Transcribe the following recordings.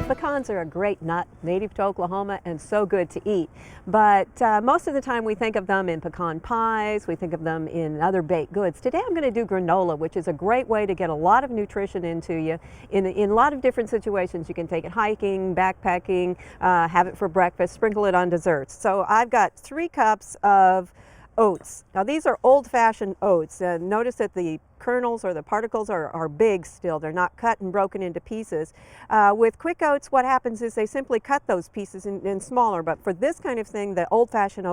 Pecans are a great nut, native to Oklahoma and so good to eat. But most of the time we think of them in pecan pies, we think of them in other baked goods. Today I'm going to do granola, which is a great way to get a lot of nutrition into you in a lot of different situations. You can take it hiking, backpacking, have it for breakfast, sprinkle it on desserts. So I've got 3 cups of oats. Now these are old-fashioned oats. Notice that the kernels or the particles are big still. They're not cut and broken into pieces. With quick oats, what happens is they simply cut those pieces in smaller, but for this kind of thing, the old-fashioned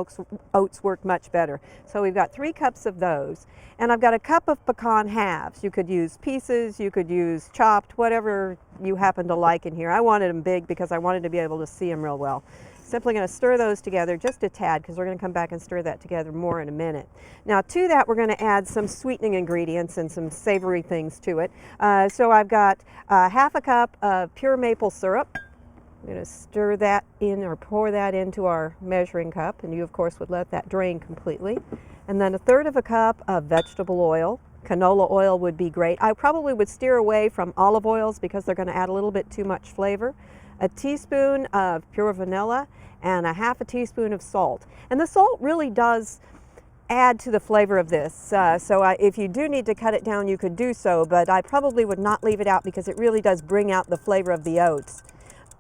oats work much better. So we've got 3 cups of those, and I've got a cup of pecan halves. You could use pieces, you could use chopped, whatever you happen to like in here. I wanted them big because I wanted to be able to see them real well. Simply going to stir those together just a tad because we're going to come back and stir that together more in a minute. Now to that we're going to add some sweetening ingredients and some savory things to it. So I've got half a cup of pure maple syrup. I'm going to stir that in or pour that into our measuring cup, and you of course would let that drain completely. And then 1/3 of a cup of vegetable oil. Canola oil would be great. I probably would steer away from olive oils because they're going to add a little bit too much flavor. A teaspoon of pure vanilla and 1/2 teaspoon of salt. And the salt really does add to the flavor of this. If you do need to cut it down, you could do so, but I probably would not leave it out because it really does bring out the flavor of the oats.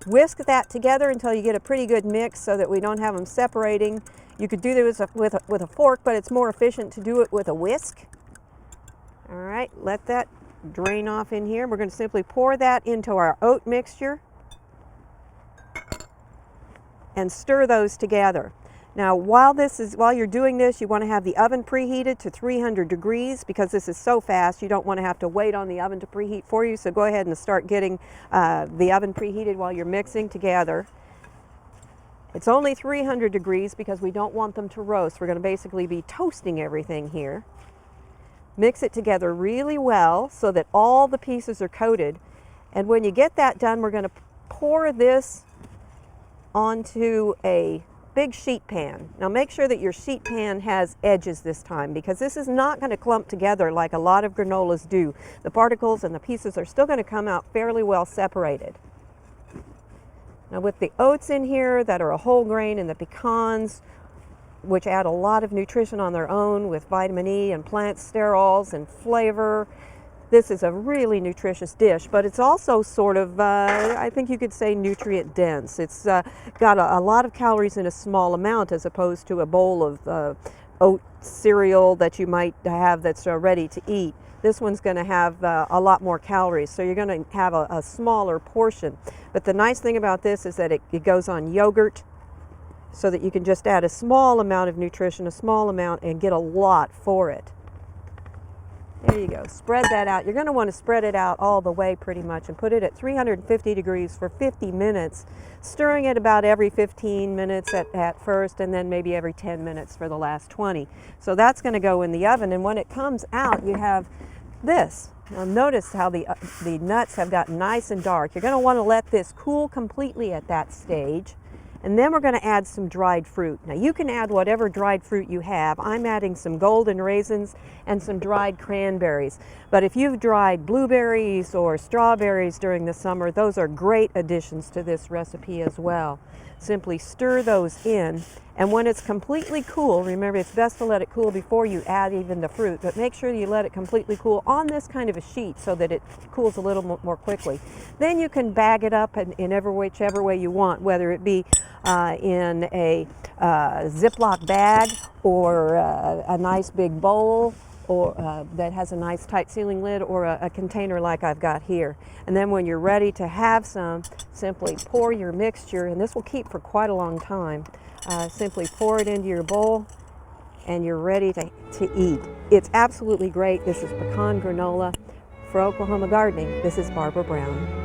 Whisk that together until you get a pretty good mix so that we don't have them separating. You could do this with a fork, but it's more efficient to do it with a whisk. All right, let that drain off in here. We're going to simply pour that into our oat mixture and stir those together. Now while you're doing this, you want to have the oven preheated to 300 degrees because this is so fast you don't want to have to wait on the oven to preheat for you. So go ahead and start getting the oven preheated while you're mixing together. It's only 300 degrees because we don't want them to roast. We're going to basically be toasting everything here. Mix it together really well so that all the pieces are coated. And when you get that done, we're going to pour this onto a big sheet pan. Now make sure that your sheet pan has edges this time because this is not going to clump together like a lot of granolas do. The particles and the pieces are still going to come out fairly well separated. Now with the oats in here that are a whole grain and the pecans, which add a lot of nutrition on their own with vitamin E and plant sterols and flavor, this is a really nutritious dish, but it's also sort of, I think you could say, nutrient dense. It's got a lot of calories in a small amount as opposed to a bowl of oat cereal that you might have that's ready to eat. This one's going to have a lot more calories, so you're going to have a smaller portion. But the nice thing about this is that it goes on yogurt so that you can just add a small amount of nutrition, a small amount, and get a lot for it. There you go. Spread that out. You're going to want to spread it out all the way pretty much and put it at 350 degrees for 50 minutes, stirring it about every 15 minutes at first and then maybe every 10 minutes for the last 20. So that's going to go in the oven, and when it comes out you have this. Now notice how the nuts have gotten nice and dark. You're going to want to let this cool completely at that stage. And then we're going to add some dried fruit. Now you can add whatever dried fruit you have. I'm adding some golden raisins and some dried cranberries. But if you've dried blueberries or strawberries during the summer, those are great additions to this recipe as well. Simply stir those in, and when it's completely cool, remember it's best to let it cool before you add even the fruit, but make sure you let it completely cool on this kind of a sheet so that it cools a little more quickly. Then you can bag it up in whichever way you want, whether it be in a Ziploc bag or a nice big bowl, or that has a nice tight sealing lid, or a container like I've got here. And then when you're ready to have some, simply pour your mixture, and this will keep for quite a long time. Simply pour it into your bowl and you're ready to eat. It's absolutely great. This is Pecan Granola. For Oklahoma Gardening, this is Barbara Brown.